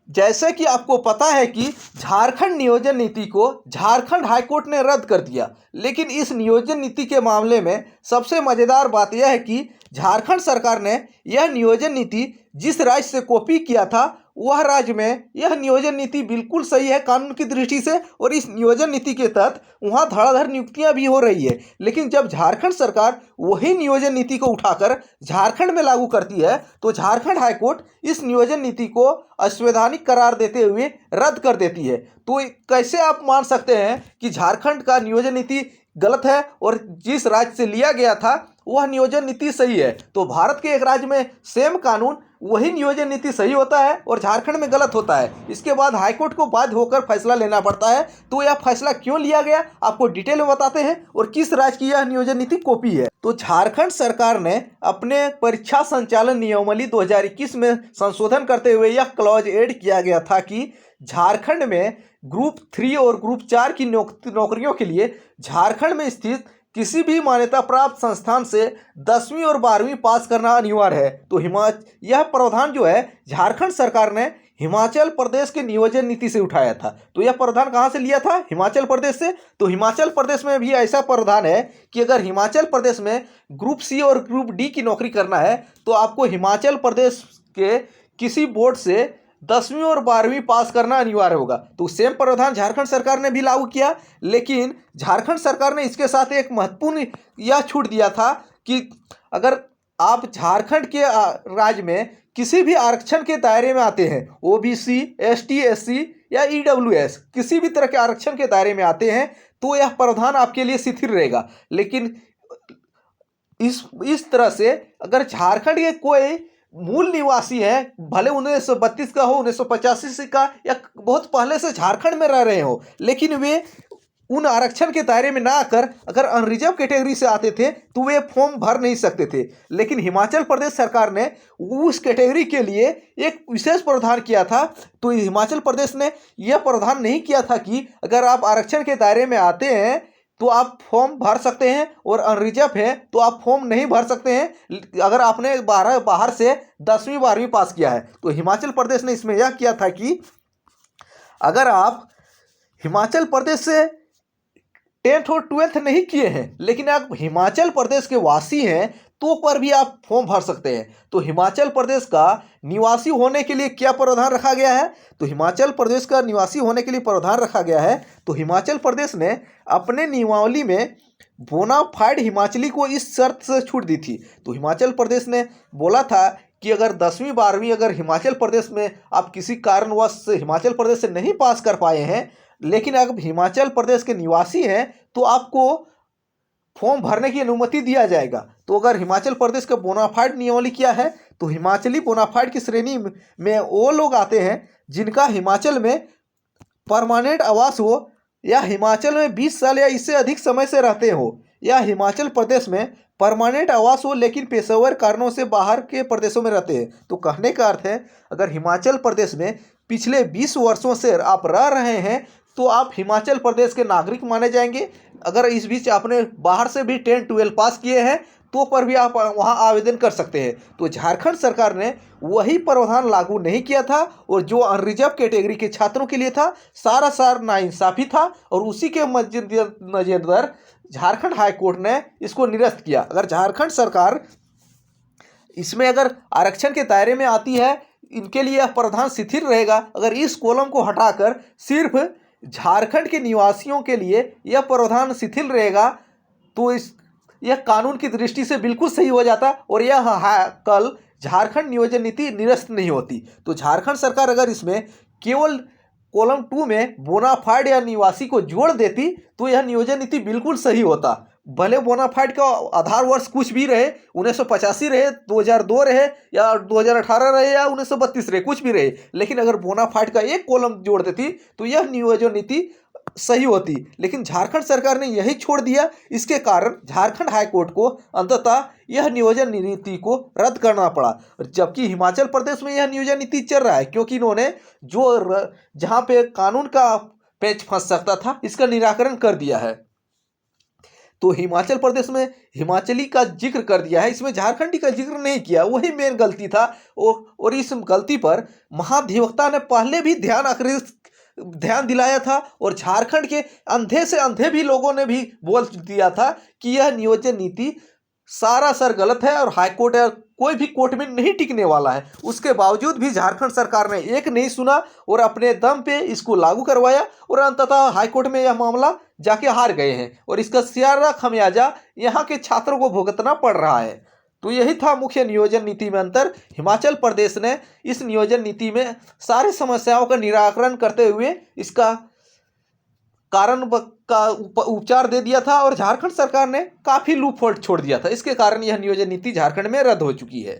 जैसे कि आपको पता है कि झारखंड नियोजन नीति को झारखंड हाईकोर्ट ने रद्द कर दिया, लेकिन इस नियोजन नीति के मामले में सबसे मज़ेदार बात यह है कि झारखंड सरकार ने यह नियोजन नीति जिस राज्य से कॉपी किया था वह राज्य में यह नियोजन नीति बिल्कुल सही है कानून की दृष्टि से, और इस नियोजन नीति के तहत वहाँ धड़ाधड़ नियुक्तियाँ भी हो रही है। लेकिन जब झारखंड सरकार वही नियोजन नीति को उठाकर झारखंड में लागू करती है तो झारखंड हाईकोर्ट इस नियोजन नीति को असंवैधानिक करार देते हुए रद्द कर देती है। तो कैसे आप मान सकते हैं कि झारखंड का नियोजन नीति गलत है और जिस राज्य से लिया गया था वह नियोजन नीति सही है? तो भारत के एक राज्य में सेम कानून वही नियोजन नीति सही होता है और झारखंड में गलत होता है। इसके बाद हाईकोर्ट को बाध्य होकर फैसला लेना पड़ता है। तो यह फैसला क्यों लिया गया आपको डिटेल में बताते हैं और किस राज्य की यह नियोजन नीति कॉपी है। तो झारखंड सरकार ने अपने परीक्षा संचालन नियमावली 2021 में संशोधन करते हुए यह क्लॉज ऐड किया गया था कि झारखंड में ग्रुप 3 और ग्रुप 4 की नौकरियों के लिए झारखंड में स्थित किसी भी मान्यता प्राप्त संस्थान से 10वीं और 12वीं पास करना अनिवार्य है। तो यह प्रावधान जो है झारखंड सरकार ने हिमाचल प्रदेश के नियोजन नीति से उठाया था। तो यह प्रावधान कहाँ से लिया था? हिमाचल प्रदेश से। तो हिमाचल प्रदेश में भी ऐसा प्रावधान है कि अगर हिमाचल प्रदेश में ग्रुप सी और ग्रुप डी की नौकरी करना है तो आपको हिमाचल प्रदेश के किसी बोर्ड से 10वीं और 12वीं पास करना अनिवार्य होगा। तो सेम प्रावधान झारखंड सरकार ने भी लागू किया, लेकिन झारखंड सरकार ने इसके साथ एक महत्वपूर्ण यह छूट दिया था कि अगर आप झारखंड के राज्य में किसी भी आरक्षण के दायरे में आते हैं, ओबीसी, एसटी, एससी या ईडब्ल्यूएस, किसी भी तरह के आरक्षण के दायरे में आते हैं तो यह प्रावधान आपके लिए शिथिल रहेगा। लेकिन इस तरह से अगर झारखंड के कोई मूल निवासी है, भले 1932 का हो, 1985 का या बहुत पहले से झारखंड में रह रहे हो, लेकिन वे उन आरक्षण के दायरे में ना आकर अगर अनरिजर्व कैटेगरी से आते थे तो वे फॉर्म भर नहीं सकते थे। लेकिन हिमाचल प्रदेश सरकार ने उस कैटेगरी के लिए एक विशेष प्रावधान किया था। तो हिमाचल प्रदेश ने यह प्रावधान नहीं किया था कि अगर आप आरक्षण के दायरे में आते हैं तो आप फॉर्म भर सकते हैं और अनरिजर्व है तो आप फॉर्म नहीं भर सकते हैं अगर आपने बाहर से 10वीं 12वीं पास किया है। तो हिमाचल प्रदेश ने इसमें यह किया था कि अगर आप हिमाचल प्रदेश से 10th और 12th नहीं किए हैं लेकिन आप हिमाचल प्रदेश के वासी हैं तो पर भी आप फॉर्म भर सकते हैं। तो हिमाचल प्रदेश का निवासी होने के लिए क्या प्रावधान रखा गया है? तो हिमाचल प्रदेश का निवासी होने के लिए प्रावधान रखा गया है। तो हिमाचल प्रदेश ने अपने नियमावली में बोनाफाइड हिमाचली को इस शर्त से छूट दी थी। तो हिमाचल प्रदेश ने बोला था कि अगर 10वीं 12वीं अगर हिमाचल प्रदेश में आप किसी कारणवश हिमाचल प्रदेश से नहीं पास कर पाए हैं लेकिन अगर हिमाचल प्रदेश के निवासी हैं तो आपको फॉर्म भरने की अनुमति दिया जाएगा। तो अगर हिमाचल प्रदेश का बोनाफाइड नियमावली क्या है? तो हिमाचली बोनाफाइड की श्रेणी में वो लोग आते हैं जिनका हिमाचल में परमानेंट आवास हो या हिमाचल में 20 साल या इससे अधिक समय से रहते हो या हिमाचल प्रदेश में परमानेंट आवास हो लेकिन पेशेवर कारणों से बाहर के प्रदेशों में रहते हैं। तो कहने का अर्थ है अगर हिमाचल प्रदेश में पिछले 20 वर्षों से आप रह रहे हैं तो आप हिमाचल प्रदेश के नागरिक माने जाएंगे। अगर इस बीच आपने बाहर से भी 10-12 पास किए हैं तो पर भी आप वहां आवेदन कर सकते हैं। तो झारखंड सरकार ने वही प्रावधान लागू नहीं किया था और जो अनरिजर्व कैटेगरी के छात्रों के लिए था सारा नाइंसाफी था और उसी के नज़र झारखंड हाईकोर्ट ने इसको निरस्त किया। अगर झारखंड सरकार इसमें अगर आरक्षण के दायरे में आती है इनके लिए यह प्रावधान शिथिल रहेगा। अगर इस कॉलम को हटाकर सिर्फ झारखंड के निवासियों के लिए यह प्रावधान शिथिल रहेगा तो यह कानून की दृष्टि से बिल्कुल सही हो जाता और यह कल झारखंड नियोजन नीति निरस्त नहीं होती। तो झारखंड सरकार अगर इसमें केवल कॉलम 2 में बोनाफाइड या निवासी को जोड़ देती तो यह नियोजन नीति बिल्कुल सही होता। भले बोनाफाइड का आधार वर्ष कुछ भी रहे, 1985 रहे, 2002 रहे या 2018 रहे या 1932 रहे, कुछ भी रहे, लेकिन अगर बोनाफाइड का एक कॉलम जोड़ देती तो यह नियोजन नीति सही होती। लेकिन झारखंड सरकार ने यही छोड़ दिया। इसके कारण झारखंड हाईकोर्ट को अंततः यह नियोजन नीति को रद्द करना पड़ा, जबकि हिमाचल प्रदेश में यह नियोजन नीति चल रहा है क्योंकि इन्होंने जो जहाँ पे कानून का पेच फंस सकता था इसका निराकरण कर दिया है। तो हिमाचल प्रदेश में हिमाचली का जिक्र कर दिया है, इसमें झारखंडी का जिक्र नहीं किया। वही मेन गलती था। और इस गलती पर महाधिवक्ता ने पहले भी ध्यान दिलाया था, और झारखंड के अंधे से अंधे भी लोगों ने भी बोल दिया था कि यह नियोजन नीति सरासर गलत है और हाईकोर्ट या कोई भी कोर्ट में नहीं टिकने वाला है। उसके बावजूद भी झारखंड सरकार ने एक नहीं सुना और अपने दम पे इसको लागू करवाया, और अंततः हाईकोर्ट में यह मामला जाके हार गए हैं, और इसका सारा खमियाजा यहाँ के छात्रों को भुगतना पड़ रहा है। तो यही था मुख्य नियोजन नीति में अंतर। हिमाचल प्रदेश ने इस नियोजन नीति में सारी समस्याओं का निराकरण करते हुए इसका कारण का उपचार दे दिया था, और झारखंड सरकार ने काफी लूप होल छोड़ दिया था। इसके कारण यह नियोजन नीति झारखंड में रद्द हो चुकी है।